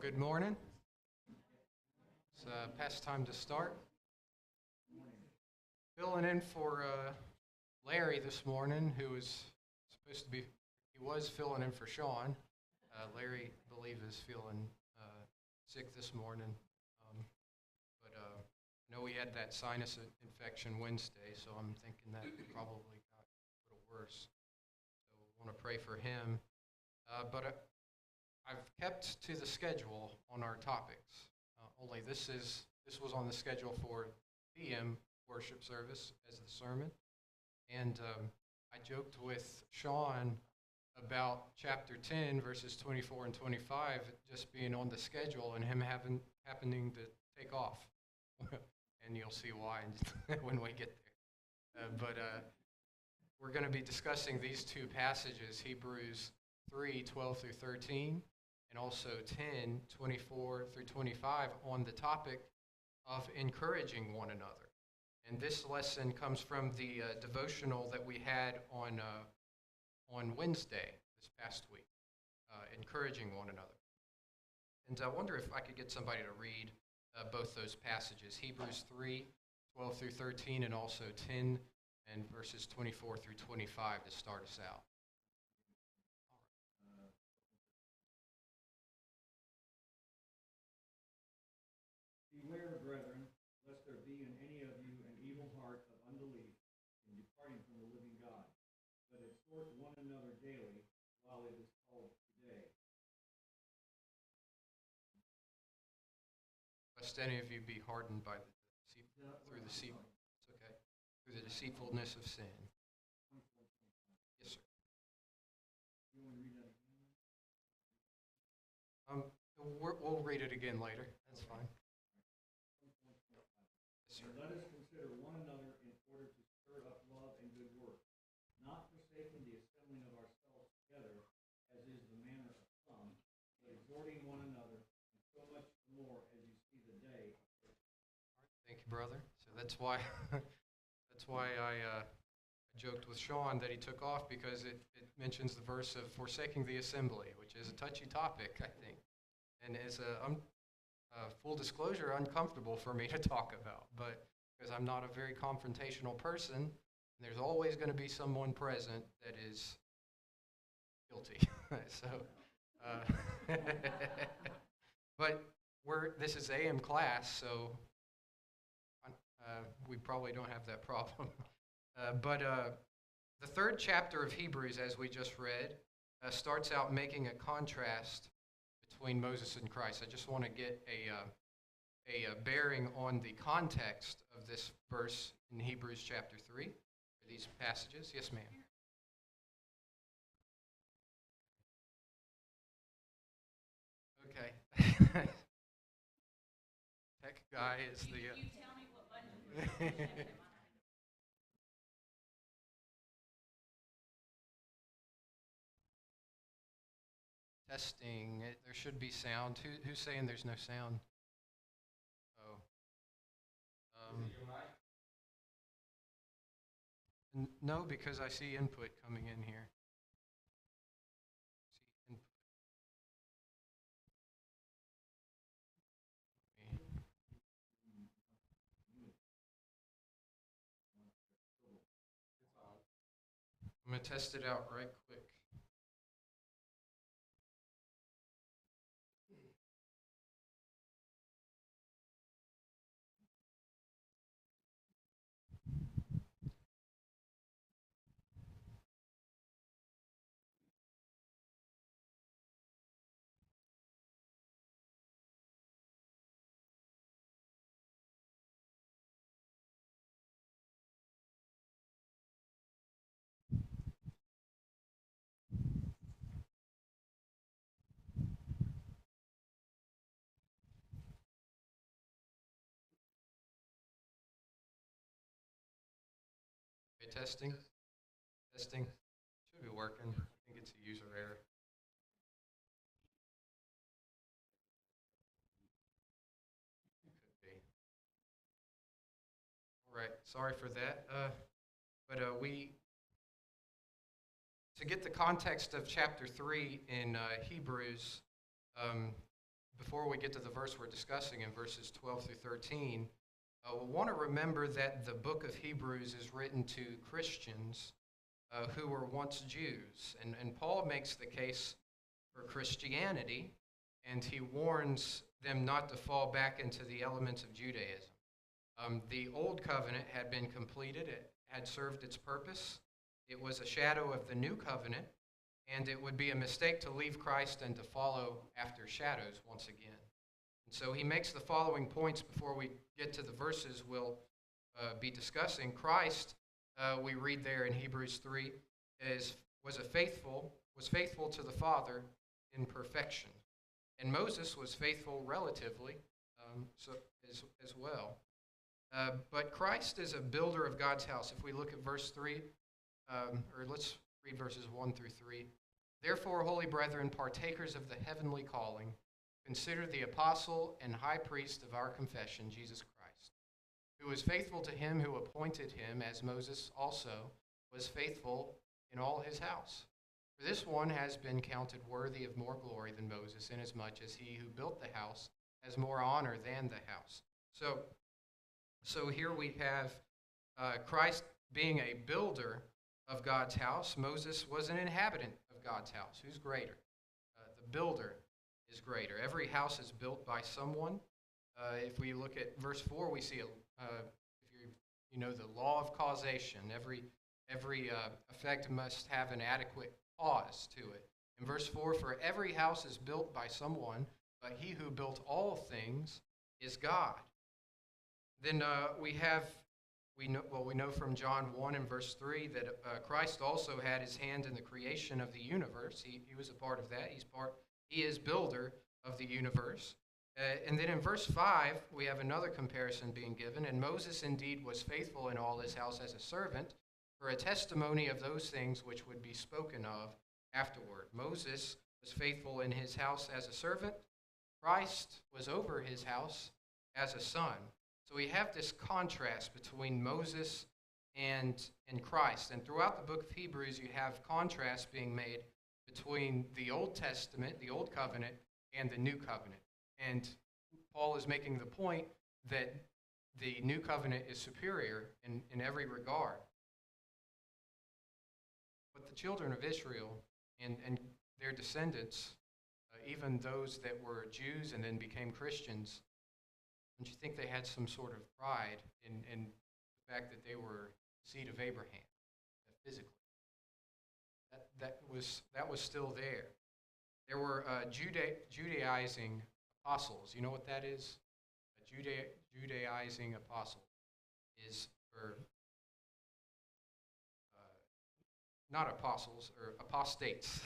Good morning. It's past time to start. Filling in for Larry this morning, who was supposed to be, he was filling in for Sean. Larry, I believe, is feeling sick this morning. But I know we had that sinus infection Wednesday, so I'm thinking that probably got a little worse. So I want to pray for him. But I've kept to the schedule on our topics. Only this was on the schedule for PM worship service as the sermon, and I joked with Sean about chapter 10, verses 24 and 25, just being on the schedule and him happening to take off, and you'll see why when we get there. But we're going to be discussing these two passages, Hebrews 3:12 through 13. And also 10:24 through 25 on the topic of encouraging one another. And this lesson comes from the devotional that we had on Wednesday this past week, encouraging one another. And I wonder if I could get somebody to read both those passages, Hebrews 3:12 through 13, and also 10 and verses 24 through 25 to start us out. Beware, brethren, lest there be in any of you an evil heart of unbelief in departing from the living God. But exhort one another daily while it is called today. Lest any of you be hardened by through the deceitfulness of sin. Yes, sir. You want to read that again? We'll read it again later. That's fine. And let us consider one another in order to stir up love and good works, not forsaking the assembling of ourselves together, as is the manner of some, but exhorting one another, and so much the more as you see the day approaching. Thank you, brother. So that's why I joked with Sean that he took off, because it mentions the verse of forsaking the assembly, which is a touchy topic, I think, and is full disclosure, uncomfortable for me to talk about, but because I'm not a very confrontational person, there's always going to be someone present that is guilty. So, but this is AM class, so we probably don't have that problem. But the third chapter of Hebrews, as we just read, starts out making a contrast between Moses and Christ. I just want to get a bearing on the context of this verse in Hebrews chapter 3, for these passages. Yes, ma'am. Okay. Tech guy is the... You tell me what button. Testing. There should be sound. Who's saying there's no sound? Oh. No, because I see input coming in here. See input. I'm going to test it out right quick. Okay, testing. Testing. Should be working. I think it's a user error. Could be. All right. Sorry for that. But to get the context of chapter 3 in Hebrews, before we get to the verse we're discussing in verses 12 through 13, we'll want to remember that the book of Hebrews is written to Christians who were once Jews. And Paul makes the case for Christianity, and he warns them not to fall back into the elements of Judaism. The old covenant had been completed. It had served its purpose. It was a shadow of the new covenant, and it would be a mistake to leave Christ and to follow after shadows once again. And so he makes the following points before we get to the verses we'll be discussing. Christ, we read there in Hebrews 3, was faithful to the Father in perfection. And Moses was faithful relatively as well. But Christ is a builder of God's house. If we look at verse 3, or let's read verses 1 through 3. Therefore, holy brethren, partakers of the heavenly calling, consider the apostle and high priest of our confession, Jesus Christ, who was faithful to him who appointed him, as Moses also was faithful in all his house. For this one has been counted worthy of more glory than Moses, inasmuch as he who built the house has more honor than the house. So here we have Christ being a builder of God's house. Moses was an inhabitant of God's house. Who's greater? The builder is greater. Every house is built by someone. If we look at verse 4, we see, if you know the law of causation. Every effect must have an adequate cause to it. In verse 4, for every house is built by someone, but he who built all things is God. Then we know from John 1 and verse 3 that Christ also had his hand in the creation of the universe. He was a part of that. He is builder of the universe. And then in verse 5, we have another comparison being given. And Moses indeed was faithful in all his house as a servant, for a testimony of those things which would be spoken of afterward. Moses was faithful in his house as a servant. Christ was over his house as a son. So we have this contrast between Moses and Christ. And throughout the book of Hebrews, you have contrasts being made between the Old Testament, the Old Covenant, and the New Covenant. And Paul is making the point that the New Covenant is superior in every regard. But the children of Israel and their descendants, even those that were Jews and then became Christians, don't you think they had some sort of pride in the fact that they were seed of Abraham, physically? That was still there. There were Judaizing apostles. You know what that is? A Judaizing apostle is for not apostles, or apostates.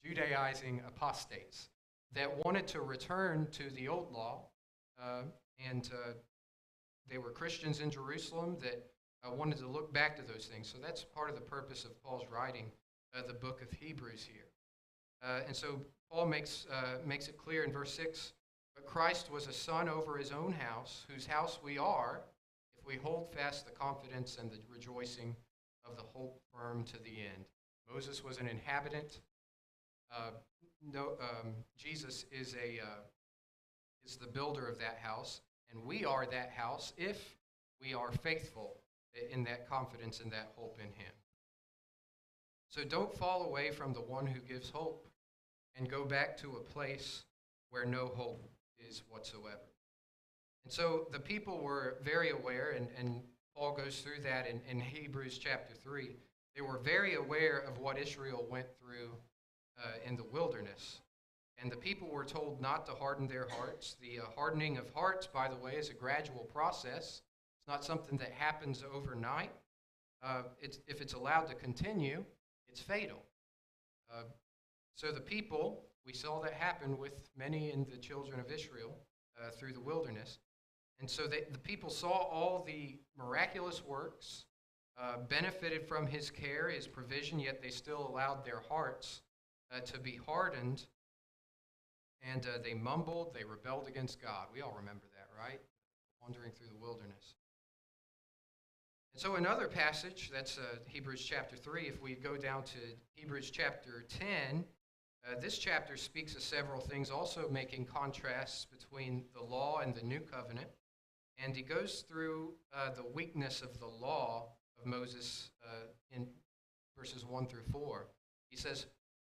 Judaizing apostates that wanted to return to the old law. And they were Christians in Jerusalem that wanted to look back to those things. So that's part of the purpose of Paul's writing the book of Hebrews here. And so Paul makes it clear in verse 6, but Christ was a son over his own house, whose house we are, if we hold fast the confidence and the rejoicing of the hope firm to the end. Moses was an inhabitant. Jesus is the builder of that house, and we are that house if we are faithful in that confidence and that hope in him. So don't fall away from the one who gives hope and go back to a place where no hope is whatsoever. And so the people were very aware, and Paul goes through that in Hebrews chapter 3. They were very aware of what Israel went through in the wilderness. And the people were told not to harden their hearts. The hardening of hearts, by the way, is a gradual process. It's not something that happens overnight. If it's allowed to continue, it's fatal. So the people, we saw that happen with many in the children of Israel through the wilderness. And so the people saw all the miraculous works, benefited from his care, his provision, yet they still allowed their hearts to be hardened. And they mumbled, they rebelled against God. We all remember that, right? Wandering through the wilderness. And so another passage, that's Hebrews chapter 3. If we go down to Hebrews chapter 10, This chapter speaks of several things, also making contrasts between the law and the new covenant. And he goes through the weakness of the law of Moses in verses 1 through 4. He says,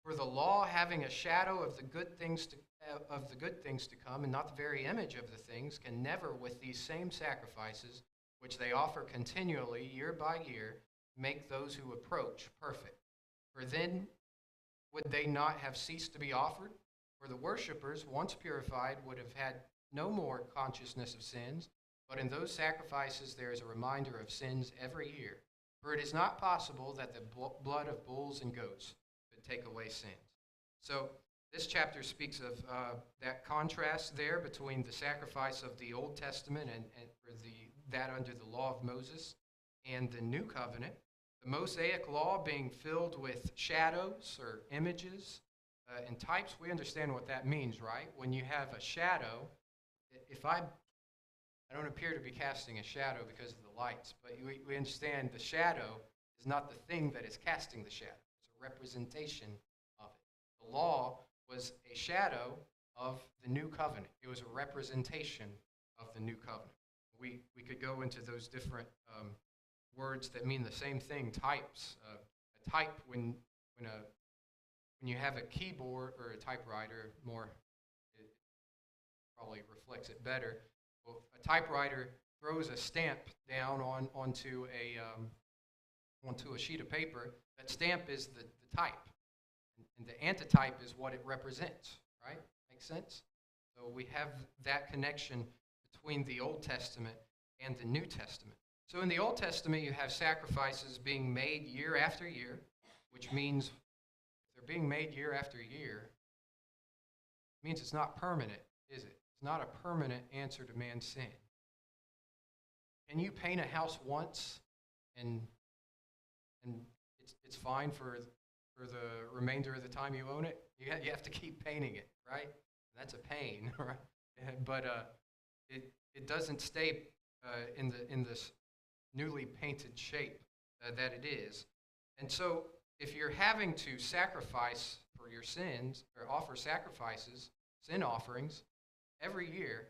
"For the law, having a shadow of the good things to come, and not the very image of the things, can never, with these same sacrifices, which they offer continually, year by year, make those who approach perfect. For then would they not have ceased to be offered? For the worshippers, once purified, would have had no more consciousness of sins. But in those sacrifices there is a reminder of sins every year. For it is not possible that the blood of bulls and goats could take away sins." So this chapter speaks of that contrast there between the sacrifice of the Old Testament and that under the law of Moses and the new covenant. The Mosaic law being filled with shadows or images and types. We understand what that means, right? When you have a shadow, if I don't appear to be casting a shadow because of the lights, but we understand the shadow is not the thing that is casting the shadow. It's a representation of it. The law was a shadow of the new covenant. It was a representation of the new covenant. We could go into those different words that mean the same thing, types. A type, when you have a keyboard or a typewriter, it probably reflects it better. Well, a typewriter throws a stamp down onto a sheet of paper. That stamp is the type, and the antitype is what it represents, right? Makes sense? So we have that connection between the Old Testament and the New Testament. So in the Old Testament, you have sacrifices being made year after year, which means if they're being made year after year, it means it's not permanent, is it? It's not a permanent answer to man's sin. Can you paint a house once and it's fine for the remainder of the time you own it? You have to keep painting it, right? That's a pain, right? But it doesn't stay in this newly painted shape that it is. And so if you're having to sacrifice for your sins or offer sacrifices, sin offerings, every year,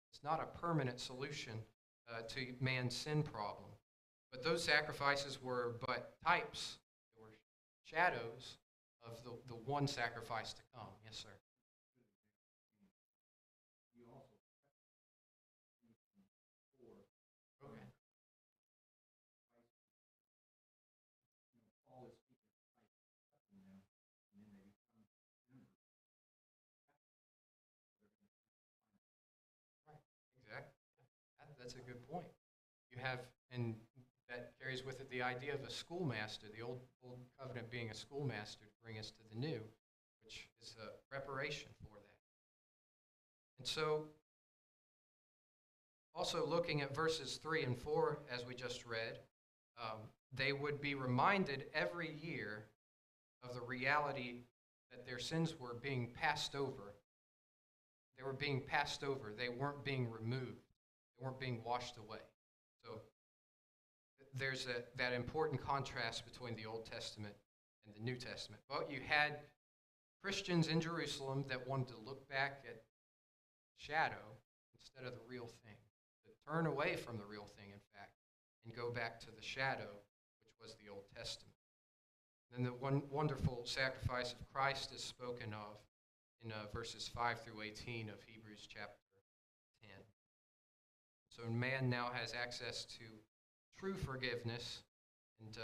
it's not a permanent solution to man's sin problem. But those sacrifices were but types, they were shadows of the one sacrifice to come. Yes, sir. You also for Okay. Paul is speaking of Christ accepting them, and then they become members. Right. Exactly. That's a good point. You have, and that carries with it the idea of a schoolmaster, the old covenant being a schoolmaster to bring us to the new, which is a preparation for that. And so, also looking at verses 3 and 4, as we just read, they would be reminded every year of the reality that their sins were being passed over. They were being passed over. They weren't being removed. They weren't being washed away. So there's that important contrast between the Old Testament and the New Testament. But you had Christians in Jerusalem that wanted to look back at shadow instead of the real thing, to turn away from the real thing, in fact, and go back to the shadow, which was the Old Testament. Then the one wonderful sacrifice of Christ is spoken of in verses 5 through 18 of Hebrews chapter 10. So man now has access to true forgiveness, and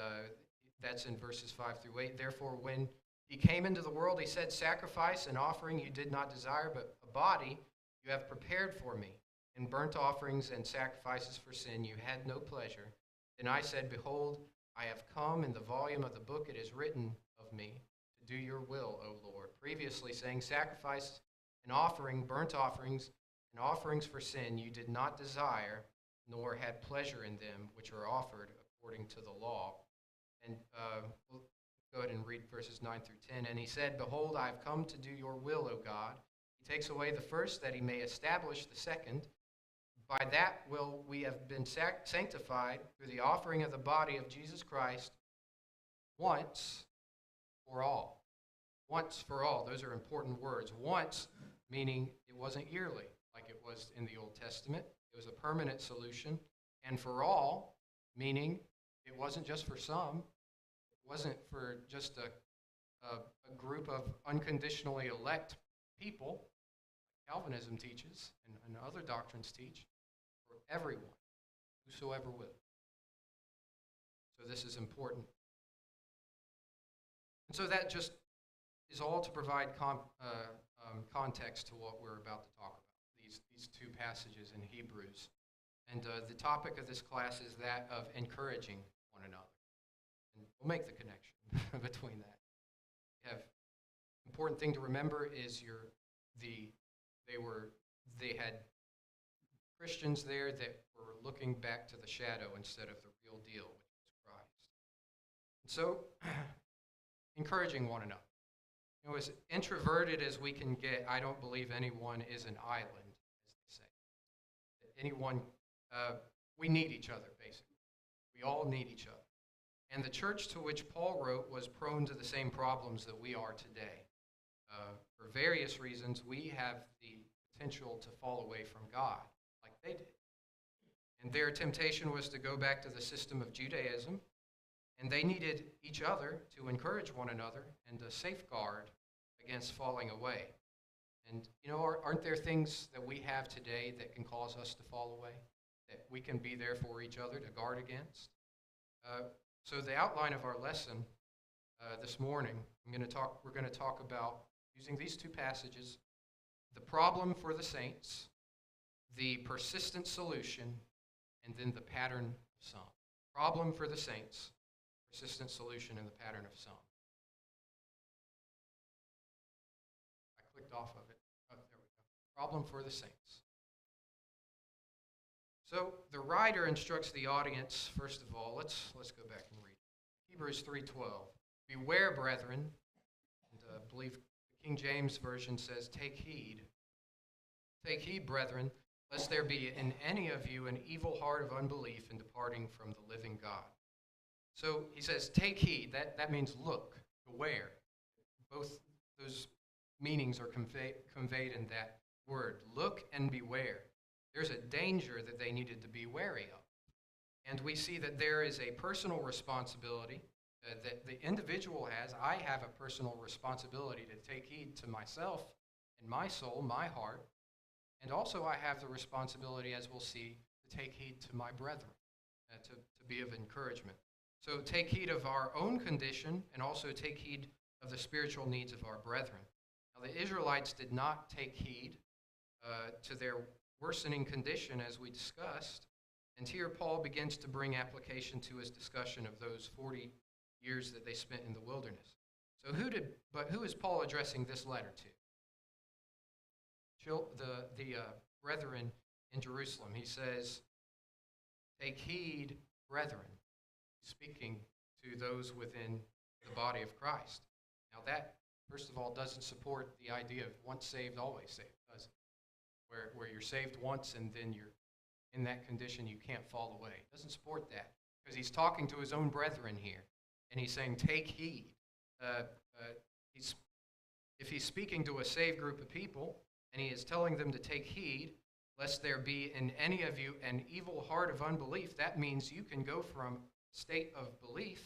that's in verses 5 through 8. Therefore, when he came into the world, he said, "Sacrifice and offering you did not desire, but a body you have prepared for me. In burnt offerings and sacrifices for sin you had no pleasure. Then I said, Behold, I have come. In the volume of the book it is written of me, to do your will, O Lord." Previously saying, "Sacrifice and offering, burnt offerings, and offerings for sin you did not desire, nor had pleasure in them, which are offered according to the law." And we'll go ahead and read verses 9 through 10. And he said, "Behold, I have come to do your will, O God." He takes away the first, that he may establish the second. By that will we have been sanctified through the offering of the body of Jesus Christ once for all. Once for all, those are important words. Once, meaning it wasn't yearly, like it was in the Old Testament. It was a permanent solution. And for all, meaning it wasn't just for some. It wasn't for just a group of unconditionally elect people, Calvinism teaches, and other doctrines teach, for everyone, whosoever will. So this is important. And so that just is all to provide context to what we're about to talk about, these two passages in Hebrews. And the topic of this class is that of encouraging one another. And we'll make the connection between that. Important thing to remember is they had Christians there that were looking back to the shadow instead of the real deal, which was Christ. And so, encouraging one another. You know, as introverted as we can get, I don't believe anyone is an island, as they say. Anyone, we need each other, basically. We all need each other. And the church to which Paul wrote was prone to the same problems that we are today. For various reasons, we have the potential to fall away from God, like they did. And their temptation was to go back to the system of Judaism, and they needed each other to encourage one another and to safeguard against falling away. And, you know, aren't there things that we have today that can cause us to fall away, that we can be there for each other to guard against? So the outline of our lesson this morning, we're going to talk about, using these two passages, the problem for the saints, the persistent solution, and then the pattern of some. Problem for the saints, persistent solution, and the pattern of some. I clicked off of it. Oh, there we go. Problem for the saints. So the writer instructs the audience, first of all, let's go back and read. Hebrews 3:12. Beware, brethren, and I believe the King James Version says, take heed. Take heed, brethren, lest there be in any of you an evil heart of unbelief in departing from the living God. So he says, take heed. That means look, beware. Both those meanings are conveyed in that word. Look and beware. There's a danger that they needed to be wary of. And we see that there is a personal responsibility that the individual has. I have a personal responsibility to take heed to myself and my soul, my heart. And also I have the responsibility, as we'll see, to take heed to my brethren, to be of encouragement. So take heed of our own condition and also take heed of the spiritual needs of our brethren. Now the Israelites did not take heed to their worsening condition, as we discussed. And here Paul begins to bring application to his discussion of those 40 years that they spent in the wilderness. So who is Paul addressing this letter to? The brethren in Jerusalem. He says, take heed, brethren, speaking to those within the body of Christ. Now that, first of all, doesn't support the idea of once saved, always saved, does it? Where you're saved once and then you're in that condition, you can't fall away. It doesn't support that, because he's talking to his own brethren here, and he's saying, take heed. If he's speaking to a saved group of people, and he is telling them to take heed, lest there be in any of you an evil heart of unbelief, that means you can go from a state of belief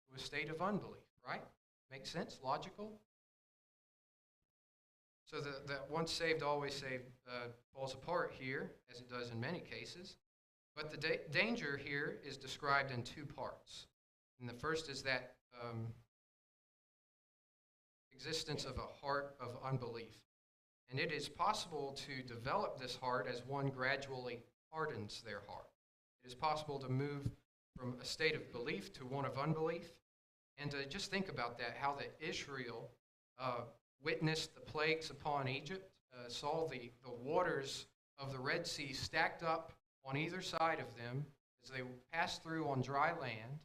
to a state of unbelief, right? Makes sense? Logical? So that once saved, always saved falls apart here, as it does in many cases. But the danger here is described in two parts. And the first is that existence of a heart of unbelief. And it is possible to develop this heart as one gradually hardens their heart. It is possible to move from a state of belief to one of unbelief. And to just think about that, how that Israel witnessed the plagues upon Egypt, saw the waters of the Red Sea stacked up on either side of them as they passed through on dry land,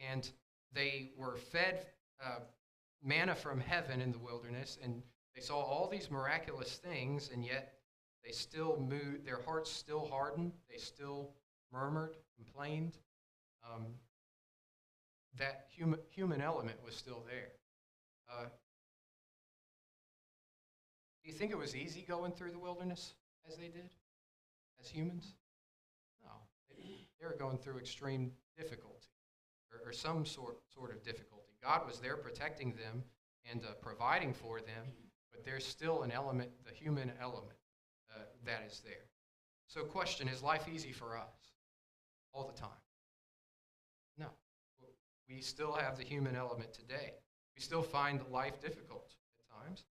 and they were fed manna from heaven in the wilderness, and they saw all these miraculous things, and yet they still moved, their hearts still hardened, they still murmured, complained. That human element was still there. Do you think it was easy going through the wilderness as they did, as humans? No. They were going through extreme difficulty, or some sort of difficulty. God was there protecting them and providing for them, but there's still an element, the human element, that is there. So question, is life easy for us all the time? No. We still have the human element today. We still find life difficult at times.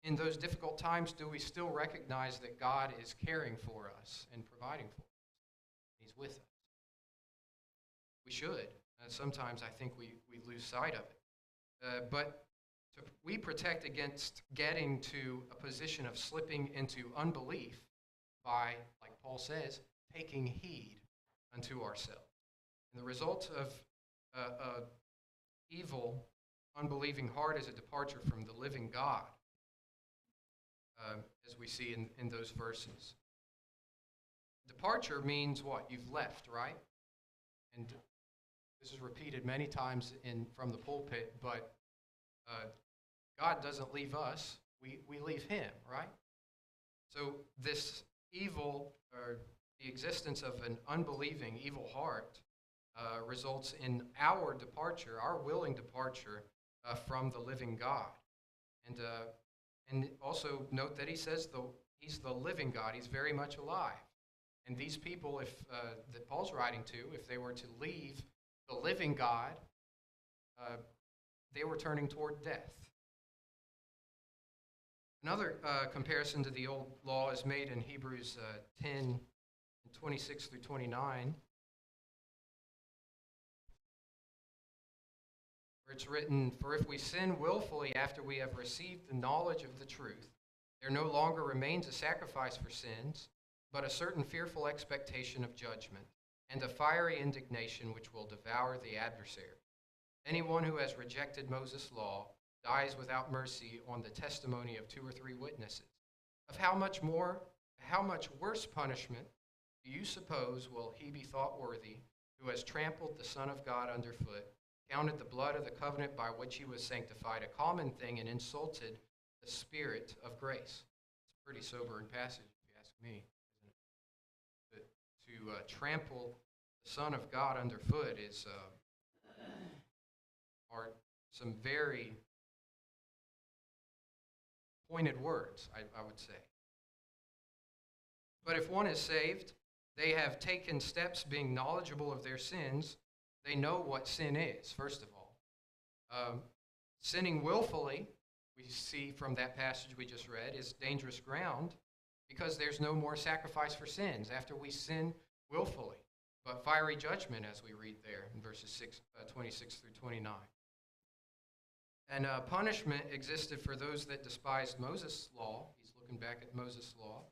In those difficult times, do we still recognize that God is caring for us and providing for us? He's with us. We should. Sometimes I think we lose sight of it. But we protect against getting to a position of slipping into unbelief by, like Paul says, taking heed unto ourselves. And the result of a evil, unbelieving heart is a departure from the living God, as we see in those verses. Departure means what? You've left, right? And this is repeated many times from the pulpit, but God doesn't leave us. We leave him, right? So this evil, or the existence of an unbelieving, evil heart, results in our departure, our willing departure from the living God. And also note that he says he's the living God. He's very much alive. And these people, that Paul's writing to, if they were to leave the living God, they were turning toward death. Another comparison to the old law is made in Hebrews 10, 26 through 29, where it's written, "For if we sin willfully after we have received the knowledge of the truth, there no longer remains a sacrifice for sins, but a certain fearful expectation of judgment, and a fiery indignation which will devour the adversary. Anyone who has rejected Moses' law dies without mercy on the testimony of 2 or 3 witnesses. Of how much worse punishment do you suppose will he be thought worthy who has trampled the Son of God underfoot, counted the blood of the covenant by which he was sanctified a common thing, and insulted the Spirit of grace?" It's a pretty sobering passage, if you ask me, isn't it? To trample the Son of God underfoot are some very pointed words, I would say. But if one is saved, they have taken steps being knowledgeable of their sins. They know what sin is, first of all. Sinning willfully, we see from that passage we just read, is dangerous ground because there's no more sacrifice for sins after we sin willfully, but fiery judgment, as we read there in verses 26 through 29. And punishment existed for those that despised Moses' law. He's looking back at Moses' law.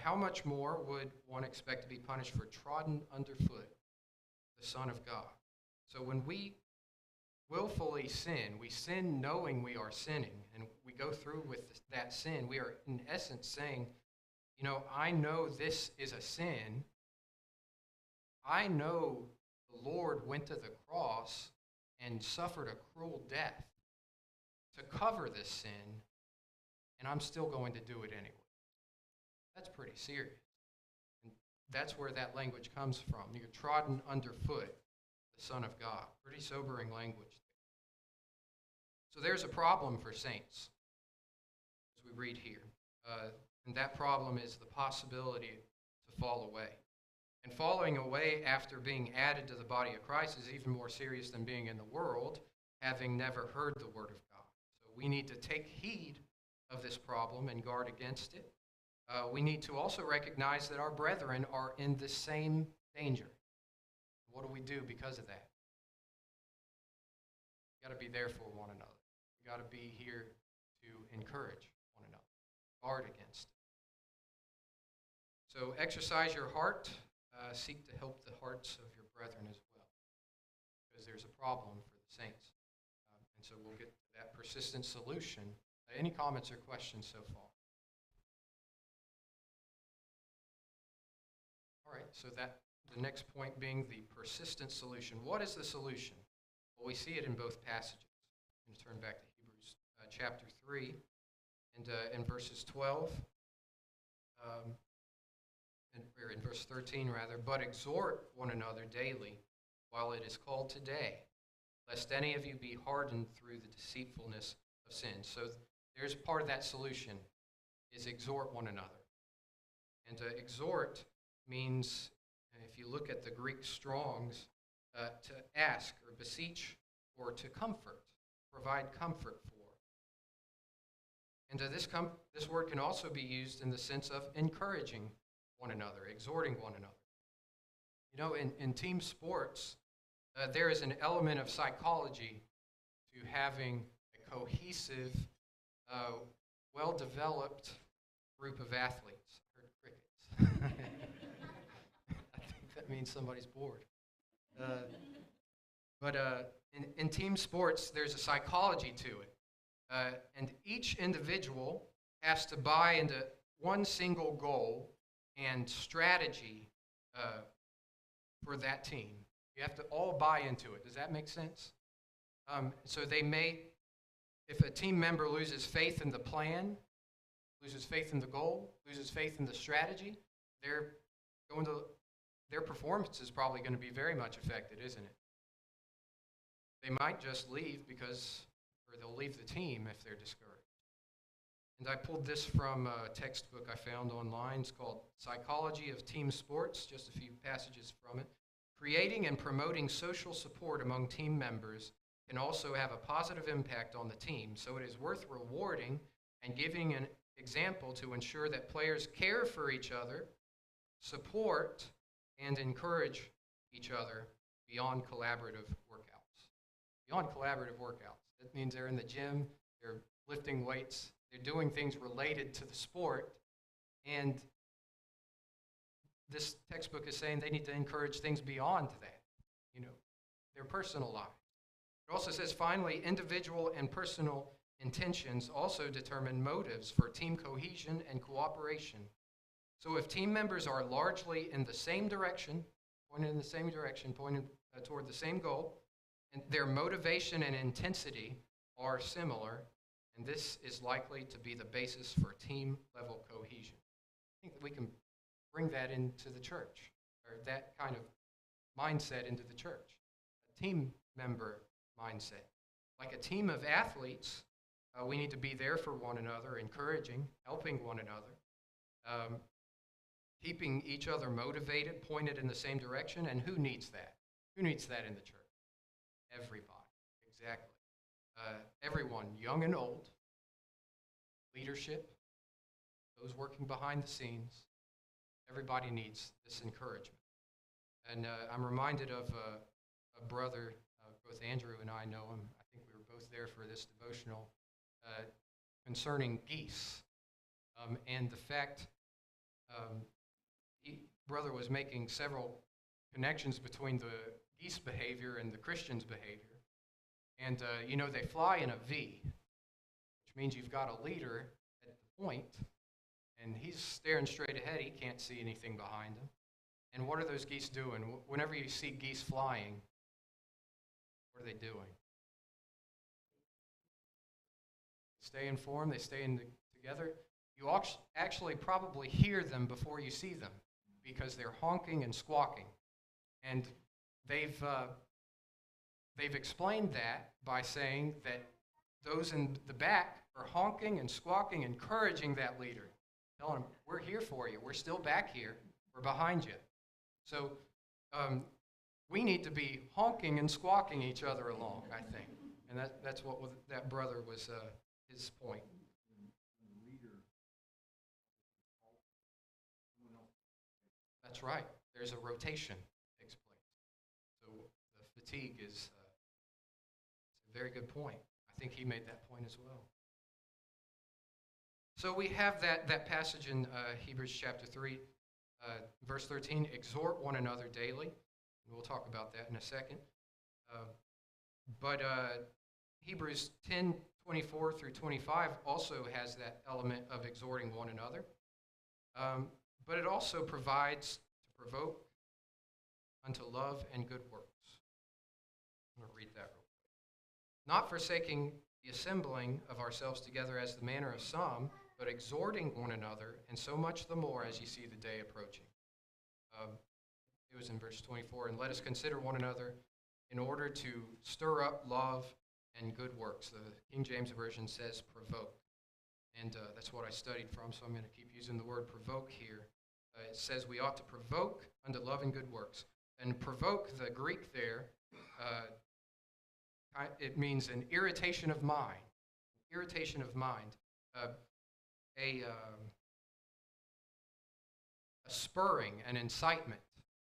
How much more would one expect to be punished for trodden underfoot the Son of God? So when we willfully sin, we sin knowing we are sinning, and we go through with that sin, we are in essence saying, I know this is a sin. I know the Lord went to the cross and suffered a cruel death to cover this sin, and I'm still going to do it anyway. That's pretty serious. And that's where that language comes from. You're trodden underfoot the Son of God. Pretty sobering language there. So there's a problem for saints, as we read here. And that problem is the possibility to fall away. And falling away after being added to the body of Christ is even more serious than being in the world, having never heard the word of God. So we need to take heed of this problem and guard against it. We need to also recognize that our brethren are in the same danger. What do we do because of that? We've got to be there for one another. We've got to be here to encourage one another, guard against it. So exercise your heart. Seek to help the hearts of your brethren as well, because there's a problem for the saints. And so we'll get to that persistent solution. Any comments or questions so far? All right, so the next point being the persistent solution. What is the solution? Well, we see it in both passages. I'm going to turn back to Hebrews chapter 3. And in verses 12, or in verse 13 rather, but exhort one another daily while it is called today, lest any of you be hardened through the deceitfulness of sin. So there's part of that solution, is exhort one another. And to exhort means, if you look at the Greek Strongs, to ask or beseech or to comfort, provide comfort for. And this word can also be used in the sense of encouraging one another, exhorting one another. You know, in team sports, there is an element of psychology to having a cohesive, well-developed group of athletes. I heard crickets. I think that means somebody's bored. But in team sports, there's a psychology to it. And each individual has to buy into one single goal and strategy for that team. You have to all buy into it. Does that make sense? So if a team member loses faith in the plan, loses faith in the goal, loses faith in the strategy, their performance is probably going to be very much affected, isn't it? They might just leave or they'll leave the team if they're discouraged. And I pulled this from a textbook I found online. It's called Psychology of Team Sports, just a few passages from it. Creating and promoting social support among team members can also have a positive impact on the team, so it is worth rewarding and giving an example to ensure that players care for each other, support, and encourage each other beyond collaborative workouts. Beyond collaborative workouts. That means they're in the gym, they're lifting weights, they're doing things related to the sport, and this textbook is saying they need to encourage things beyond that, their personal life. It also says, finally, individual and personal intentions also determine motives for team cohesion and cooperation. So if team members are largely in the same direction, pointed toward the same goal, and their motivation and intensity are similar, and this is likely to be the basis for team-level cohesion. I think that we can bring that into the church, or that kind of mindset into the church, a team member mindset. Like a team of athletes, we need to be there for one another, encouraging, helping one another, keeping each other motivated, pointed in the same direction, and who needs that? Who needs that in the church? Everybody, exactly. Everyone, young and old, leadership, those working behind the scenes, everybody needs this encouragement. And I'm reminded of a brother, both Andrew and I know him. I think we were both there for this devotional concerning geese. And the fact, brother was making several connections between the geese behavior and the Christian's behavior. And, they fly in a V, which means you've got a leader at the point, and he's staring straight ahead. He can't see anything behind him. And what are those geese doing? Whenever you see geese flying, what are they doing? Stay informed. They stay together. You actually probably hear them before you see them because they're honking and squawking. And they've explained that by saying that those in the back are honking and squawking, encouraging that leader, telling him, we're here for you. We're still back here. We're behind you. So we need to be honking and squawking each other along, I think. And that's what that brother was his point. That's right. There's a rotation that takes place. So the fatigue is a very good point. I think he made that point as well. So we have that passage in Hebrews chapter 3, verse 13, exhort one another daily. And we'll talk about that in a second. But Hebrews 10:24 through 25 also has that element of exhorting one another. But it also provides to provoke unto love and good works. I'm going to read that real quick. Not forsaking the assembling of ourselves together as the manner of some, but exhorting one another, and so much the more as you see the day approaching. It was in verse 24, and let us consider one another in order to stir up love and good works. The King James Version says provoke. And that's what I studied from, so I'm going to keep using the word provoke here. It says we ought to provoke unto love and good works. And provoke, the Greek there, it means an irritation of mind. Irritation of mind. A spurring, an incitement.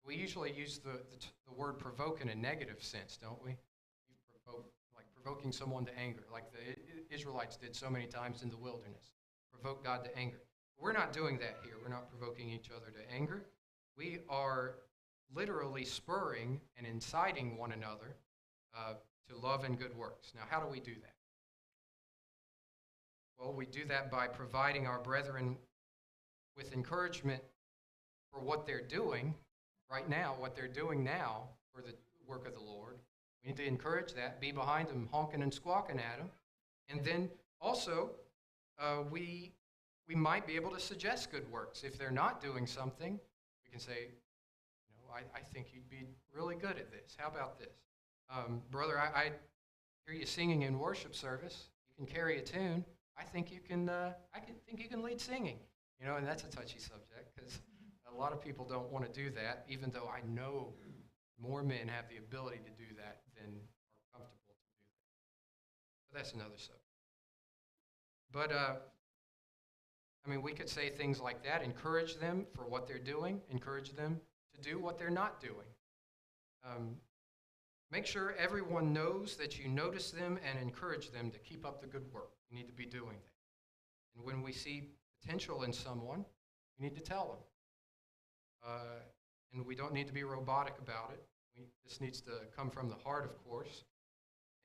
We usually use the word provoke in a negative sense, don't we? Like provoking someone to anger, like the Israelites did so many times in the wilderness. Provoke God to anger. We're not doing that here. We're not provoking each other to anger. We are literally spurring and inciting one another to love and good works. Now, how do we do that? Well, we do that by providing our brethren with encouragement for what they're doing right now, what they're doing now for the work of the Lord. We need to encourage that, be behind them, honking and squawking at them. And then also, we might be able to suggest good works. If they're not doing something, we can say, I think you'd be really good at this. How about this? Brother, I hear you singing in worship service. You can carry a tune. I think you can lead singing. And that's a touchy subject because a lot of people don't want to do that, even though I know more men have the ability to do that than are comfortable to do that. But that's another subject. But, we could say things like that, encourage them for what they're doing, encourage them to do what they're not doing. Make sure everyone knows that you notice them and encourage them to keep up the good work. You need to be doing that. And when we see potential in someone, we need to tell them. And we don't need to be robotic about it. This needs to come from the heart, of course.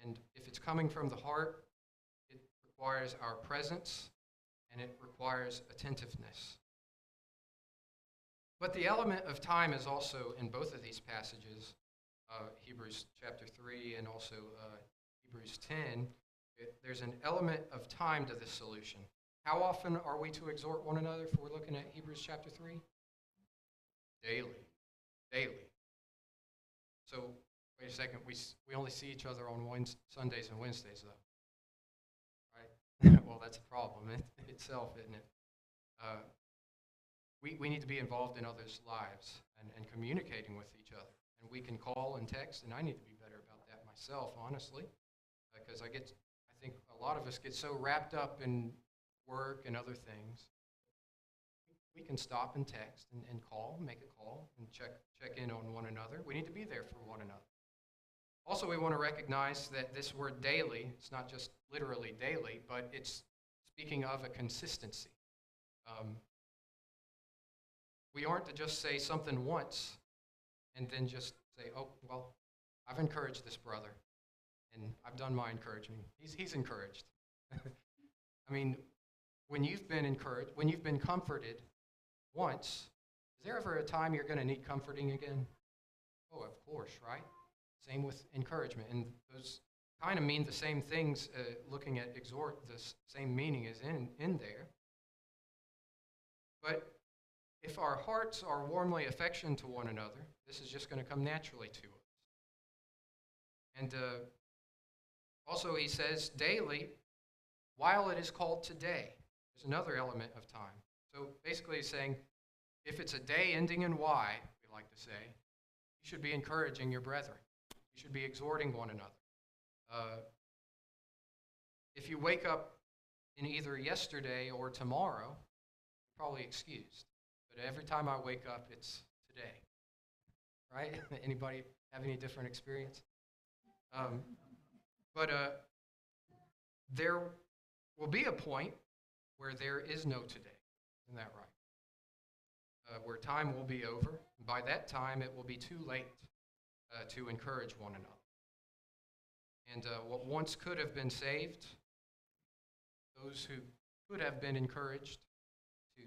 And if it's coming from the heart, it requires our presence and it requires attentiveness. But the element of time is also in both of these passages, Hebrews chapter 3 and also Hebrews 10. There's an element of time to this solution. How often are we to exhort one another if we're looking at Hebrews chapter 3? Daily. So, wait a second, we only see each other on Sundays and Wednesdays, though. Right? Well, that's a problem in itself, isn't it? We need to be involved in others' lives and communicating with each other. And we can call and text, and I need to be better about that myself, honestly, because I think a lot of us get so wrapped up in work and other things. We can stop and text and call, make a call, and check in on one another. We need to be there for one another. Also, we want to recognize that this word daily, it's not just literally daily, but it's speaking of a consistency. We aren't to just say something once and then just say, oh, well, I've encouraged this brother, and I've done my encouraging. He's encouraged. When you've been encouraged, when you've been comforted once, is there ever a time you're going to need comforting again? Oh, of course, right? Same with encouragement. And those kind of mean the same things, looking at exhort, the same meaning is in there. But if our hearts are warmly affectionate to one another, this is just going to come naturally to us. And also he says daily, while it is called today. There's another element of time. So basically he's saying, if it's a day ending in Y, we like to say, you should be encouraging your brethren. You should be exhorting one another. If you wake up in either yesterday or tomorrow, you're probably excused. But every time I wake up, it's today. Right? Anybody have any different experience? But there will be a point where there is no today. Isn't that right? Where time will be over. By that time, it will be too late to encourage one another. And what once could have been saved, those who could have been encouraged to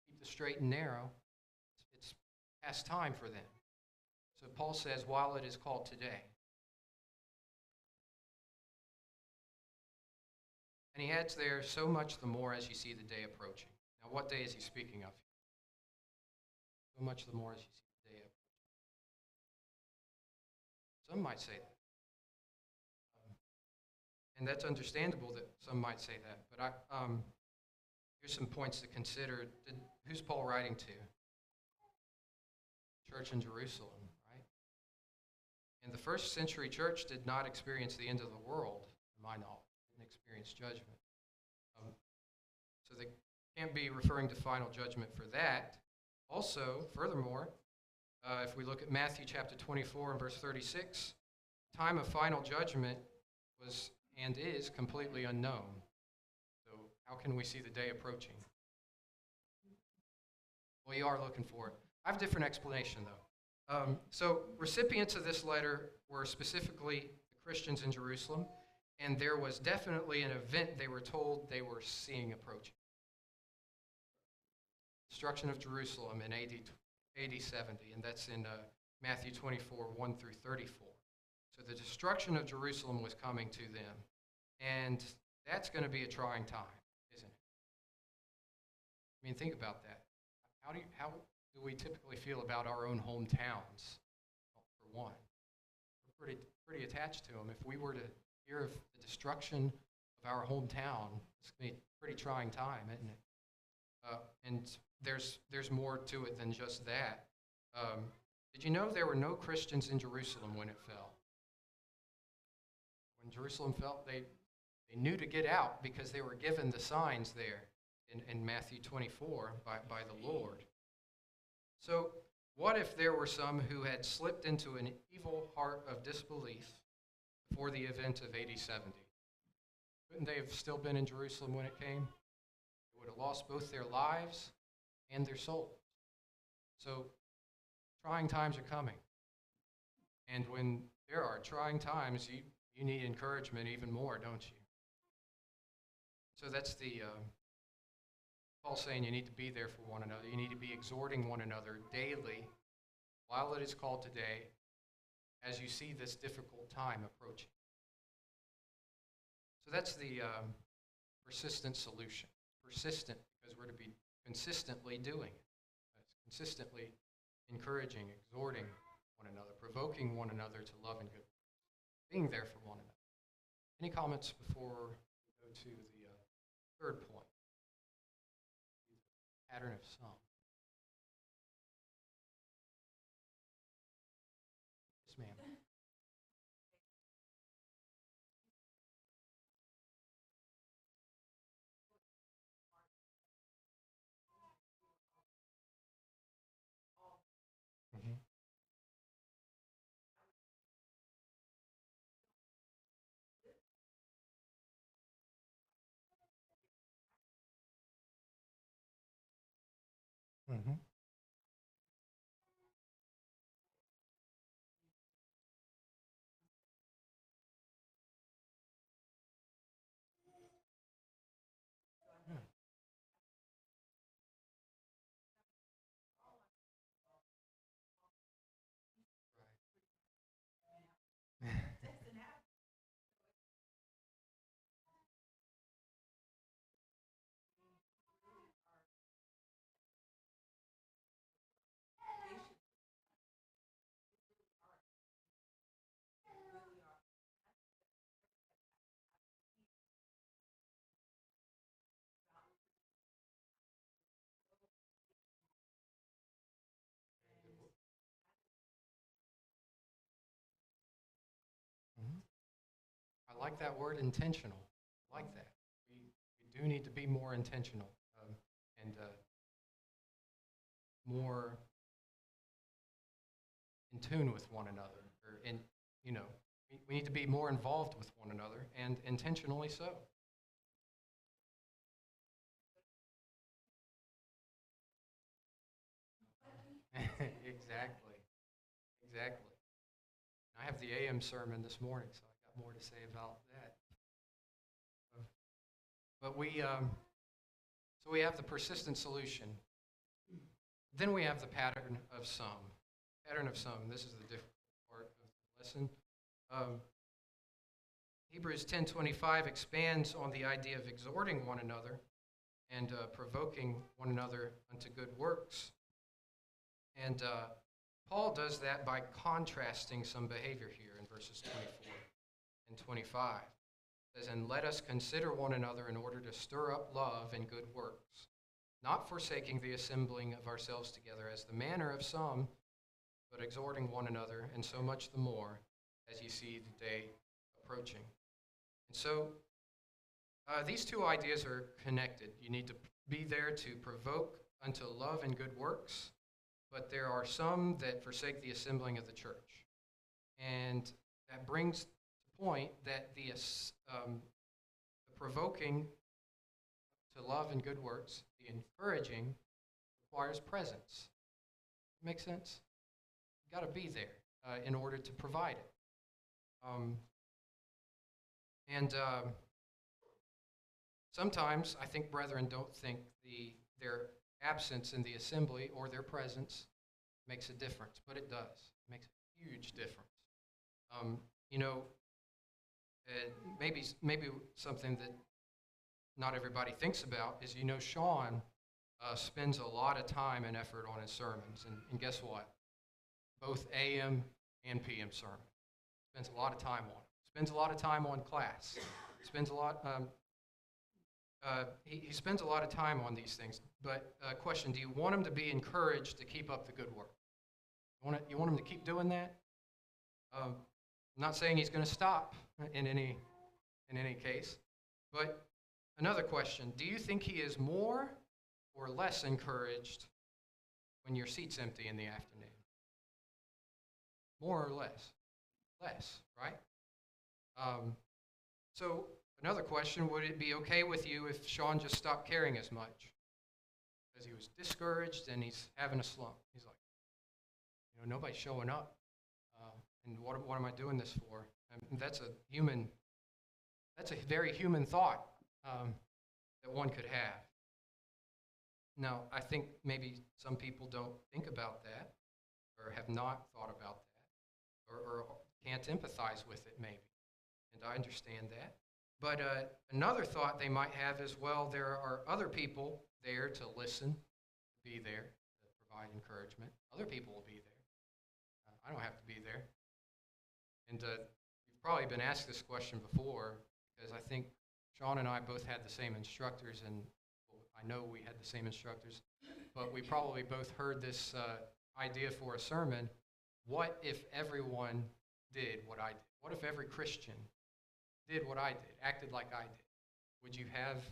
keep the straight and narrow, it's past time for them. So Paul says, while it is called today. And he adds there, so much the more as you see the day approaching. Now, what day is he speaking of? So much the more as you see the day approaching. Some might say that. And that's understandable that some might say that. But here's some points to consider. Who's Paul writing to? Church in Jerusalem, right? And the first century church did not experience the end of the world, to my knowledge. Didn't experience judgment. So they can't be referring to final judgment for that. Also, furthermore, if we look at Matthew chapter 24 and verse 36, the time of final judgment was and is completely unknown. So how can we see the day approaching? Well, you are looking for it. I have a different explanation, though. So recipients of this letter were specifically the Christians in Jerusalem, and there was definitely an event they were told they were seeing approaching. Destruction of Jerusalem in AD 70, and that's in Matthew 24, 1 through 34. So the destruction of Jerusalem was coming to them, and that's going to be a trying time, isn't it? I mean, think about that. How do we typically feel about our own hometowns? Well, for one, we're pretty attached to them. If we were to hear of the destruction of our hometown, it's going to be a pretty trying time, isn't it? And there's more to it than just that. Did you know there were no Christians in Jerusalem when it fell? When Jerusalem fell, they knew to get out because they were given the signs there in Matthew 24 by the Lord. So what if there were some who had slipped into an evil heart of disbelief before the event of AD 70? Couldn't they have still been in Jerusalem when it came? They would have lost both their lives and their souls. So trying times are coming. And when there are trying times, you need encouragement even more, don't you? So that's the Paul saying you need to be there for one another. You need to be exhorting one another daily while it is called today as you see this difficult time approaching. So that's the persistent solution. Persistent because we're to be consistently doing it. Consistently encouraging, exhorting one another, provoking one another to love and good works, being there for one another. Any comments before we go to the third point? Pattern of some. Yes, ma'am. Mhm. Mhm. Yeah. Right. Mhm. I like that word intentional. I like that. We do need to be more intentional and more in tune with one another. We need to be more involved with one another and intentionally so. Exactly. Exactly. I have the AM sermon this morning, so I got more to say about that. But so we have the persistent solution. Then we have the pattern of some. Pattern of some. This is the difficult part of the lesson. Hebrews 10:25 expands on the idea of exhorting one another and provoking one another unto good works. And Paul does that by contrasting some behavior here in verses 24 and 25. It says, "And let us consider one another in order to stir up love and good works, not forsaking the assembling of ourselves together as the manner of some, but exhorting one another, and so much the more as ye see the day approaching." And so these two ideas are connected. You need to be there to provoke unto love and good works, but there are some that forsake the assembling of the church. And that brings to point that the provoking to love and good works, the encouraging, requires presence. Make sense? You've got to be there in order to provide it. Sometimes I think brethren don't think their absence in the assembly or their presence makes a difference, but it does. It makes a huge difference. Maybe something that not everybody thinks about is, Sean spends a lot of time and effort on his sermons, and guess what? Both AM and PM sermon. Spends a lot of time on it. Spends a lot of time on class. Spends a lot. He spends a lot of time on these things. But question: do you want him to be encouraged to keep up the good work? You want him to keep doing that? I'm not saying he's going to stop in any case. But another question: do you think he is more or less encouraged when your seat's empty in the afternoon? More or less? Less, right? So another question, would it be okay with you if Sean just stopped caring as much? Because he was discouraged and he's having a slump. He's like, nobody's showing up. And what am I doing this for? And that's a very human thought that one could have. Now, I think maybe some people don't think about that or have not thought about that or can't empathize with it maybe. And I understand that. But another thought they might have is, well, there are other people there to listen, be there, to provide encouragement. Other people will be there. I don't have to be there. And you've probably been asked this question before, because I think Sean and I both had the same instructors, and I know we had the same instructors, but we probably both heard this idea for a sermon: what if everyone did what I did? What if every Christian did what I did, acted like I did? Would you have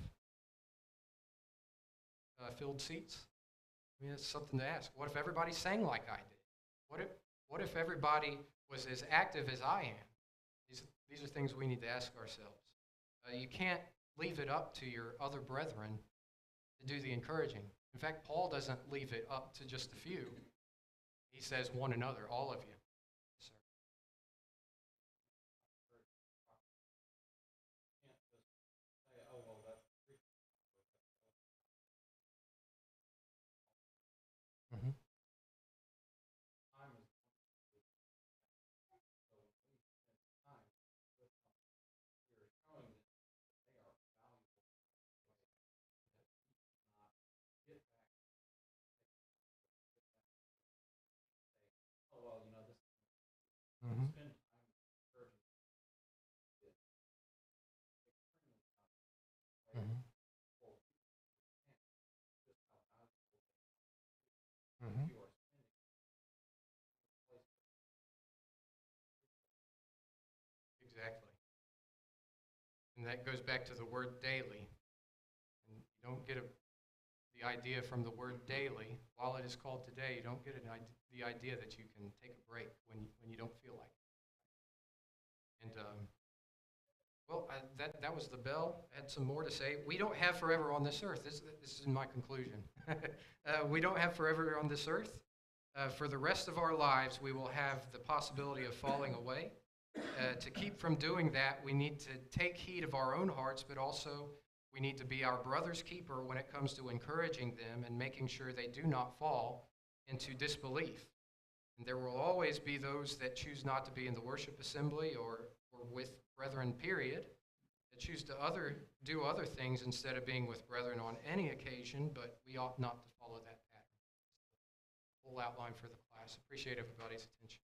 filled seats? I mean, it's something to ask. What if everybody sang like I did? What if everybody was as active as I am? These are things we need to ask ourselves. You can't leave it up to your other brethren to do the encouraging. In fact, Paul doesn't leave it up to just a few. He says one another, all of you. Yes, sir. Mm-hmm. Mm-hmm. Mm-hmm. Mm-hmm. Exactly. And that goes back to the word daily. And you don't get the idea from the word daily. While it is called today, you don't get the idea that you can take a break when you don't feel like it. And, that was the bell. I had some more to say. We don't have forever on this earth. This is my conclusion. We don't have forever on this earth. For the rest of our lives, we will have the possibility of falling away. To keep from doing that, we need to take heed of our own hearts, but also we need to be our brother's keeper when it comes to encouraging them and making sure they do not fall into disbelief. And there will always be those that choose not to be in the worship assembly or or with brethren, period, that choose to do other things instead of being with brethren on any occasion, but we ought not to follow that pattern. Full outline for the class. Appreciate everybody's attention.